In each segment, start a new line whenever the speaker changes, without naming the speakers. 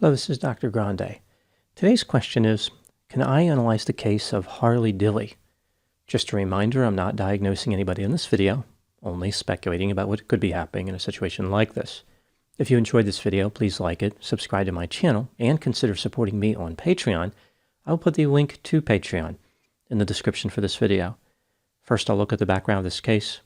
Hello, this is Dr. Grande. Today's question is, can I analyze the case of Harley Dilly? Just a reminder, I'm not diagnosing anybody in this video, only speculating about what could be happening in a situation like this. If you enjoyed this video, please like it, subscribe to my channel, and consider supporting me on Patreon. I'll put the link to Patreon in the description for this video. First, I'll look at the background of this case,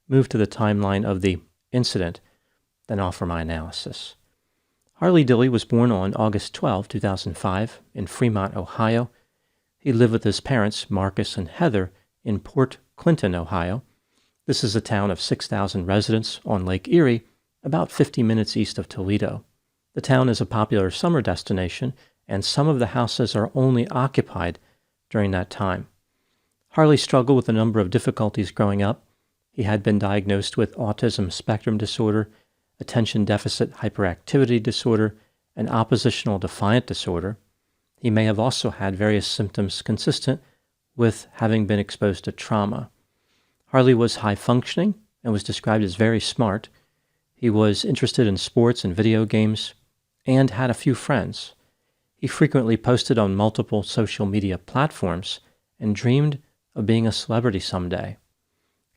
move to the timeline of the incident, then offer my analysis. Harley Dilly was born on August 12, 2005, in Fremont, Ohio. He lived with his parents, Marcus and Heather, in Port Clinton, Ohio. This is a town of 6,000 residents on Lake Erie, about 50 minutes east of Toledo. The town is a popular summer destination, and some of the houses are only occupied during that time. Harley struggled with a number of difficulties growing up. He had been diagnosed with autism spectrum disorder, attention deficit hyperactivity disorder, and oppositional defiant disorder. He may have also had various symptoms consistent with having been exposed to trauma. Harley was high functioning and was described as very smart. He was interested in sports and video games and had a few friends. He frequently posted on multiple social media platforms and dreamed of being a celebrity someday.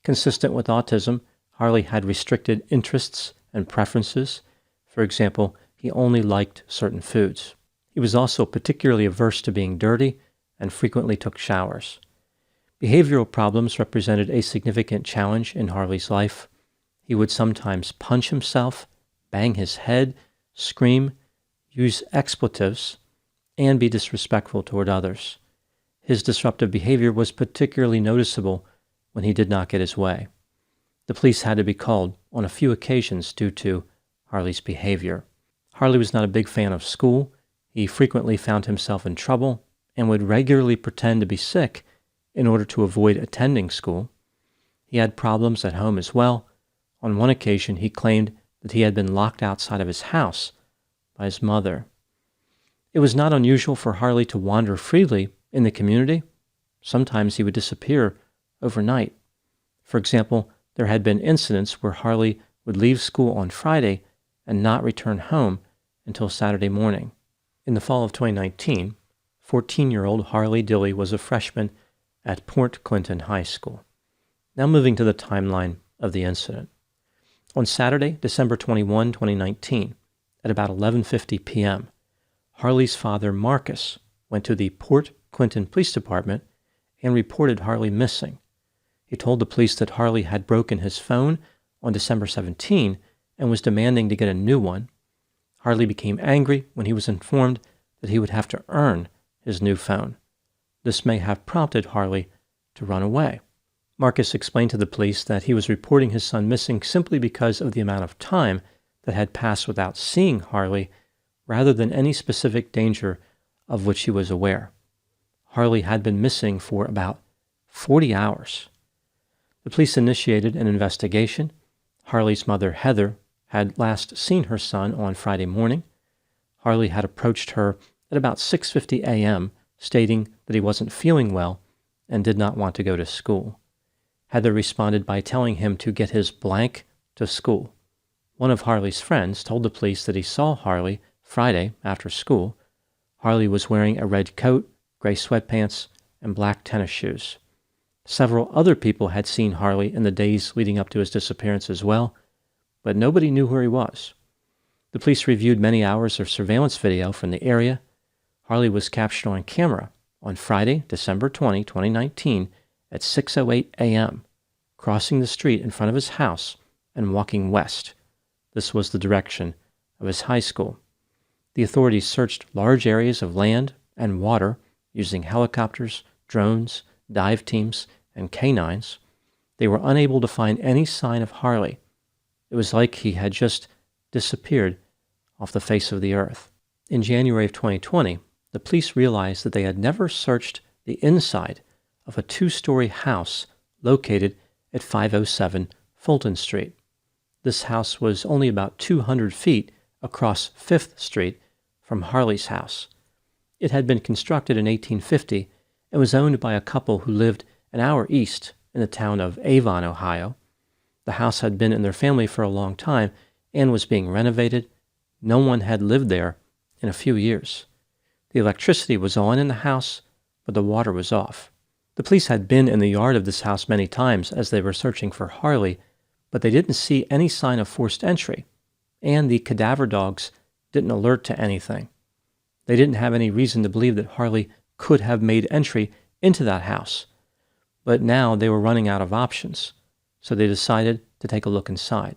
Consistent with autism, Harley had restricted interests and preferences. For example, he only liked certain foods. He was also particularly averse to being dirty and frequently took showers. Behavioral problems represented a significant challenge in Harley's life. He would sometimes punch himself, bang his head, scream, use expletives, and be disrespectful toward others. His disruptive behavior was particularly noticeable when he did not get his way. The police had to be called on a few occasions due to Harley's behavior. Harley was not a big fan of school. He frequently found himself in trouble and would regularly pretend to be sick in order to avoid attending school. He had problems at home as well. On one occasion, he claimed that he had been locked outside of his house by his mother. It was not unusual for Harley to wander freely in the community. Sometimes he would disappear overnight. For example, there had been incidents where Harley would leave school on Friday and not return home until Saturday morning. In the fall of 2019, 14-year-old Harley Dilly was a freshman at Port Clinton High School. Now moving to the timeline of the incident. On Saturday, December 21, 2019, at about 11:50 p.m., Harley's father, Marcus, went to the Port Clinton Police Department and reported Harley missing. He told the police that Harley had broken his phone on December 17 and was demanding to get a new one. Harley became angry when he was informed that he would have to earn his new phone. This may have prompted Harley to run away. Marcus explained to the police that he was reporting his son missing simply because of the amount of time that had passed without seeing Harley, rather than any specific danger of which he was aware. Harley had been missing for about 40 hours. The police initiated an investigation. Harley's mother, Heather, had last seen her son on Friday morning. Harley had approached her at about 6:50 a.m., stating that he wasn't feeling well and did not want to go to school. Heather responded by telling him to get his blank to school. One of Harley's friends told the police that he saw Harley Friday after school. Harley was wearing a red coat, gray sweatpants, and black tennis shoes. Several other people had seen Harley in the days leading up to his disappearance as well, but nobody knew where he was. The police reviewed many hours of surveillance video from the area. Harley was captured on camera on Friday, December 20, 2019, at 6:08 a.m., crossing the street in front of his house and walking west. This was the direction of his high school. The authorities searched large areas of land and water using helicopters, drones, dive teams, and canines. They were unable to find any sign of Harley. It was like he had just disappeared off the face of the earth. In January of 2020, the police realized that they had never searched the inside of a 2-story house located at 507 Fulton Street. This house was only about 200 feet across 5th Street from Harley's house. It had been constructed in 1850 and was owned by a couple who lived an hour east in the town of Avon, Ohio. The house had been in their family for a long time and was being renovated. No one had lived there in a few years. The electricity was on in the house, but the water was off. The police had been in the yard of this house many times as they were searching for Harley, but they didn't see any sign of forced entry, and the cadaver dogs didn't alert to anything. They didn't have any reason to believe that Harley could have made entry into that house, but now they were running out of options, so they decided to take a look inside.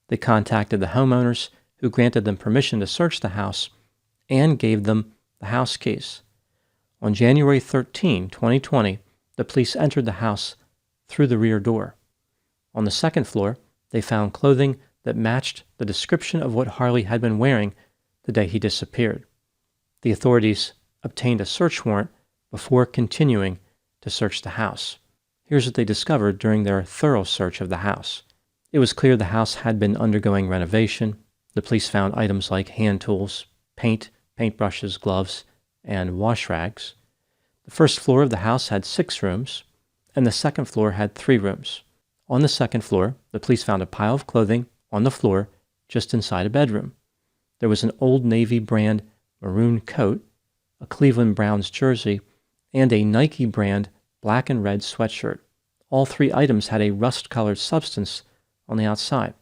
They contacted the homeowners, who granted them permission to search the house and gave them the house keys. On January 13, 2020, the police entered the house through the rear door. On the second floor, they found clothing that matched the description of what Harley had been wearing the day he disappeared. The authorities obtained a search warrant before continuing to search the house. Here's what they discovered during their thorough search of the house. It was clear the house had been undergoing renovation. The police found items like hand tools, paint, paintbrushes, gloves, and wash rags. The first floor of the house had 6 rooms, and the second floor had 3 rooms. On the second floor, the police found a pile of clothing on the floor just inside a bedroom. There was an Old Navy brand maroon coat, a Cleveland Browns jersey, and a Nike brand black and red sweatshirt. All 3 items had a rust-colored substance on the outside.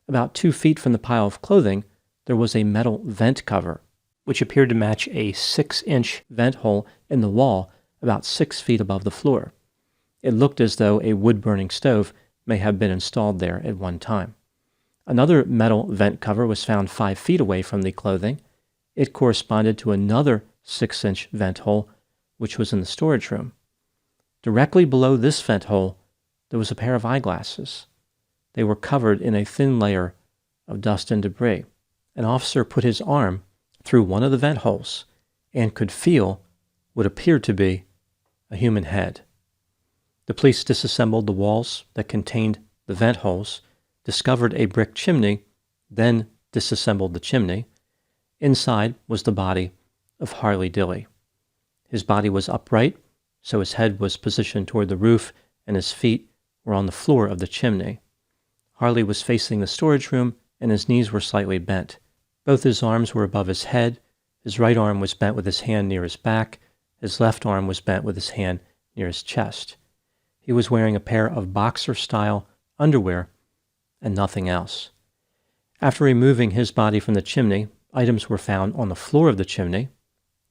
About 2 feet from the pile of clothing, there was a metal vent cover, which appeared to match a 6-inch vent hole in the wall about 6 feet above the floor. It looked as though a wood-burning stove may have been installed there at one time. Another metal vent cover was found 5 feet away from the clothing. It corresponded to another 6-inch vent hole, which was in the storage room. Directly below this vent hole, there was a pair of eyeglasses. They were covered in a thin layer of dust and debris. An officer put his arm through one of the vent holes and could feel what appeared to be a human head. The police disassembled the walls that contained the vent holes, discovered a brick chimney, then disassembled the chimney. Inside was the body of Harley Dilly. His body was upright, so his head was positioned toward the roof and his feet were on the floor of the chimney. Harley was facing the storage room and his knees were slightly bent. Both his arms were above his head. His right arm was bent with his hand near his back. His left arm was bent with his hand near his chest. He was wearing a pair of boxer-style underwear and nothing else. After removing his body from the chimney, items were found on the floor of the chimney.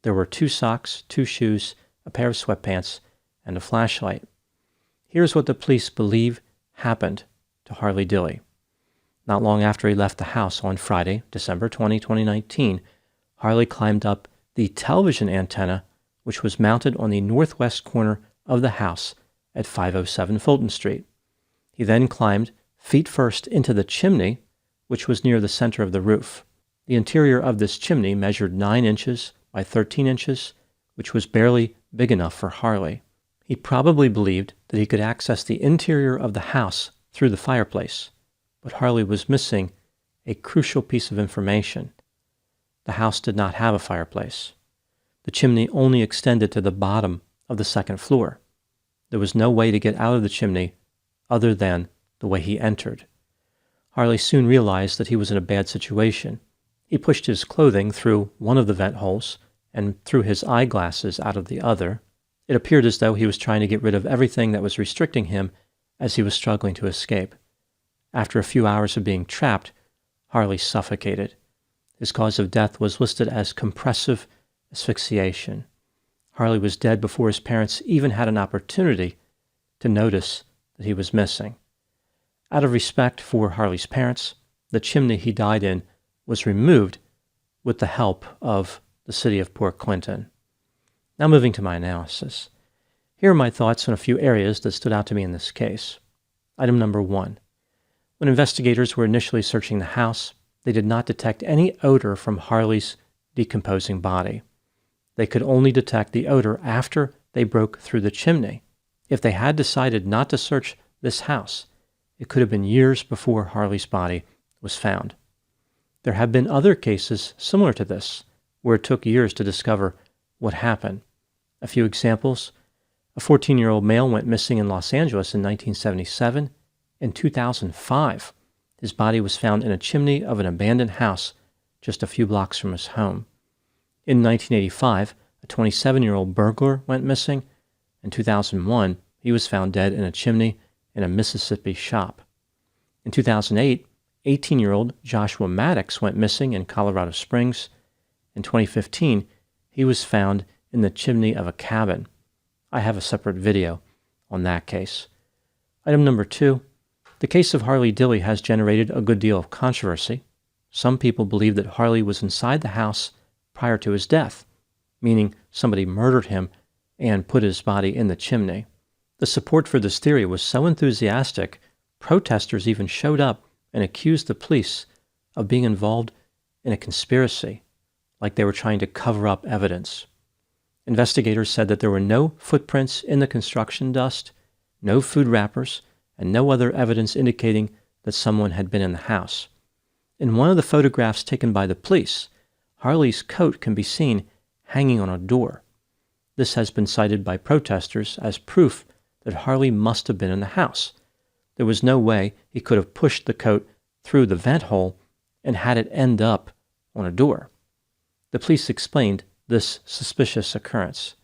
There were 2 socks, 2 shoes, a pair of sweatpants, and a flashlight. Here's what the police believe happened to Harley Dilly. Not long after he left the house on Friday, December 20, 2019, Harley climbed up the television antenna, which was mounted on the northwest corner of the house at 507 Fulton Street. He then climbed feet first into the chimney, which was near the center of the roof. The interior of this chimney measured 9 inches by 13 inches, which was barely big enough for Harley. He probably believed that he could access the interior of the house through the fireplace, but Harley was missing a crucial piece of information. The house did not have a fireplace. The chimney only extended to the bottom of the second floor. There was no way to get out of the chimney other than the way he entered. Harley soon realized that he was in a bad situation. He pushed his clothing through one of the vent holes and threw his eyeglasses out of the other. It appeared as though he was trying to get rid of everything that was restricting him as he was struggling to escape. After a few hours of being trapped, Harley suffocated. His cause of death was listed as compressive asphyxiation. Harley was dead before his parents even had an opportunity to notice that he was missing. Out of respect for Harley's parents, the chimney he died in was removed with the help of the city of Port Clinton. Now moving to my analysis. Here are my thoughts on a few areas that stood out to me in this case. Item number 1. When investigators were initially searching the house, they did not detect any odor from Harley's decomposing body. They could only detect the odor after they broke through the chimney. If they had decided not to search this house, it could have been years before Harley's body was found. There have been other cases similar to this, where it took years to discover what happened. A few examples: a 14-year-old male went missing in Los Angeles in 1977. In 2005, his body was found in a chimney of an abandoned house just a few blocks from his home. In 1985, a 27-year-old burglar went missing. In 2001, he was found dead in a chimney in a Mississippi shop. In 2008, 18-year-old Joshua Maddox went missing in Colorado Springs. In 2015, he was found in the chimney of a cabin. I have a separate video on that case. Item number 2, the case of Harley Dilly has generated a good deal of controversy. Some people believe that Harley was inside the house prior to his death, meaning somebody murdered him and put his body in the chimney. The support for this theory was so enthusiastic, protesters even showed up and accused the police of being involved in a conspiracy, like they were trying to cover up evidence. Investigators said that there were no footprints in the construction dust, no food wrappers, and no other evidence indicating that someone had been in the house. In one of the photographs taken by the police, Harley's coat can be seen hanging on a door. This has been cited by protesters as proof that Harley must have been in the house. There was no way he could have pushed the coat through the vent hole and had it end up on a door. The police explained this suspicious occurrence.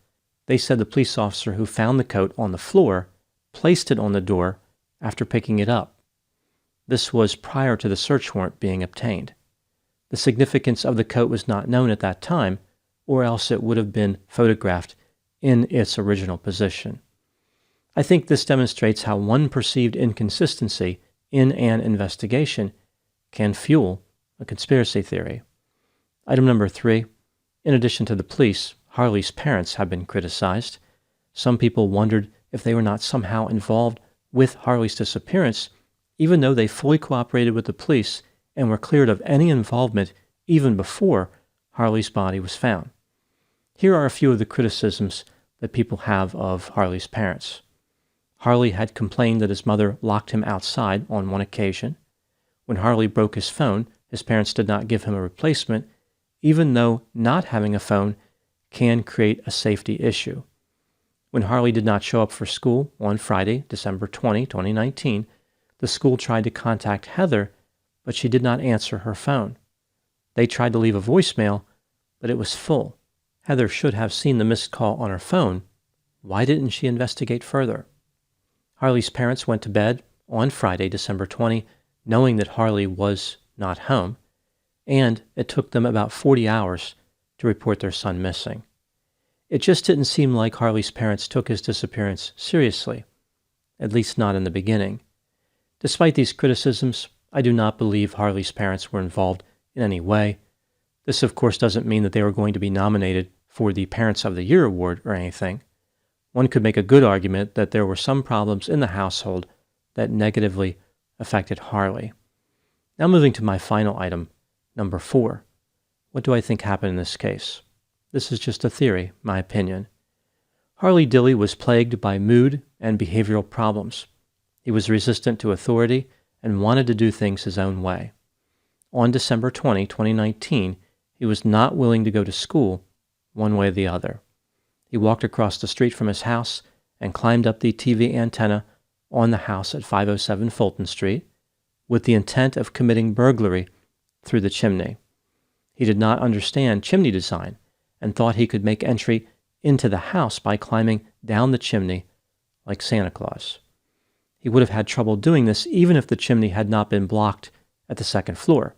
They said the police officer who found the coat on the floor placed it on the door after picking it up. This was prior to the search warrant being obtained. The significance of the coat was not known at that time, or else it would have been photographed in its original position. I think this demonstrates how one perceived inconsistency in an investigation can fuel a conspiracy theory. Item number 3, in addition to the police, Harley's parents have been criticized. Some people wondered if they were not somehow involved with Harley's disappearance, even though they fully cooperated with the police and were cleared of any involvement even before Harley's body was found. Here are a few of the criticisms that people have of Harley's parents. Harley had complained that his mother locked him outside on one occasion. When Harley broke his phone, his parents did not give him a replacement, even though not having a phone can create a safety issue. When Harley did not show up for school on Friday, December 20, 2019, the school tried to contact Heather, but she did not answer her phone. They tried to leave a voicemail, but it was full. Heather should have seen the missed call on her phone. Why didn't she investigate further? Harley's parents went to bed on Friday, December 20, knowing that Harley was not home, and it took them about 40 hours to report their son missing. It just didn't seem like Harley's parents took his disappearance seriously, at least not in the beginning. Despite these criticisms, I do not believe Harley's parents were involved in any way. This, of course, doesn't mean that they were going to be nominated for the Parents of the Year award or anything. One could make a good argument that there were some problems in the household that negatively affected Harley. Now moving to my final item, number 4. What do I think happened in this case? This is just a theory, my opinion. Harley Dilly was plagued by mood and behavioral problems. He was resistant to authority and wanted to do things his own way. On December 20, 2019, he was not willing to go to school one way or the other. He walked across the street from his house and climbed up the TV antenna on the house at 507 Fulton Street with the intent of committing burglary through the chimney. He did not understand chimney design and thought he could make entry into the house by climbing down the chimney like Santa Claus. He would have had trouble doing this even if the chimney had not been blocked at the second floor,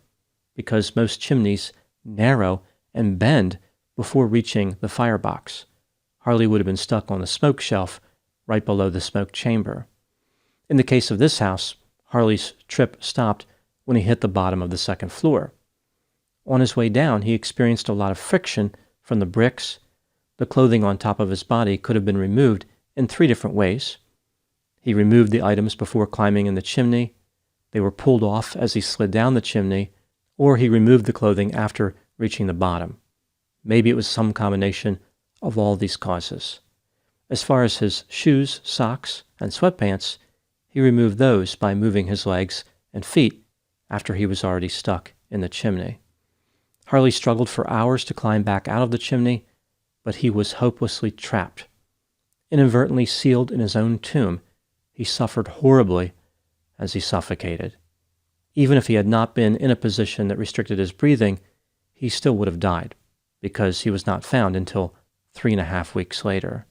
because most chimneys narrow and bend before reaching the firebox. Harley would have been stuck on the smoke shelf right below the smoke chamber. In the case of this house, Harley's trip stopped when he hit the bottom of the second floor. On his way down, he experienced a lot of friction from the bricks. The clothing on top of his body could have been removed in 3 different ways. He removed the items before climbing in the chimney. They were pulled off as he slid down the chimney, or he removed the clothing after reaching the bottom. Maybe it was some combination of all these causes. As far as his shoes, socks, and sweatpants, he removed those by moving his legs and feet after he was already stuck in the chimney. Harley struggled for hours to climb back out of the chimney, but he was hopelessly trapped. Inadvertently sealed in his own tomb, he suffered horribly as he suffocated. Even if he had not been in a position that restricted his breathing, he still would have died. because he was not found until 3.5 weeks later.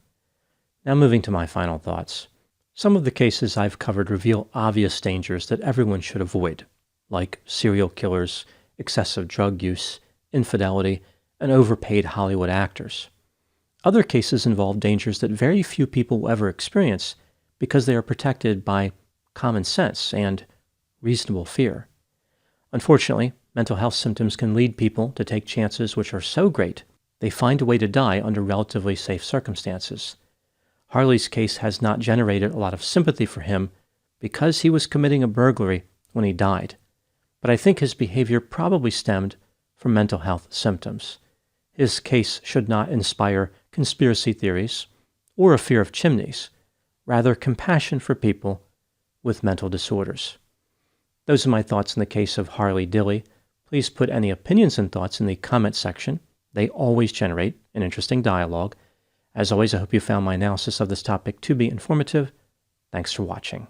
Now moving to my final thoughts. Some of the cases I've covered reveal obvious dangers that everyone should avoid, like serial killers, excessive drug use, infidelity, and overpaid Hollywood actors. Other cases involve dangers that very few people will ever experience because they are protected by common sense and reasonable fear. Unfortunately, mental health symptoms can lead people to take chances which are so great they find a way to die under relatively safe circumstances. Harley's case has not generated a lot of sympathy for him because he was committing a burglary when he died, but I think his behavior probably stemmed from mental health symptoms. His case should not inspire conspiracy theories or a fear of chimneys, rather compassion for people with mental disorders. Those are my thoughts in the case of Harley Dilly. Please put any opinions and thoughts in the comment section. They always generate an interesting dialogue. As always, I hope you found my analysis of this topic to be informative. Thanks for watching.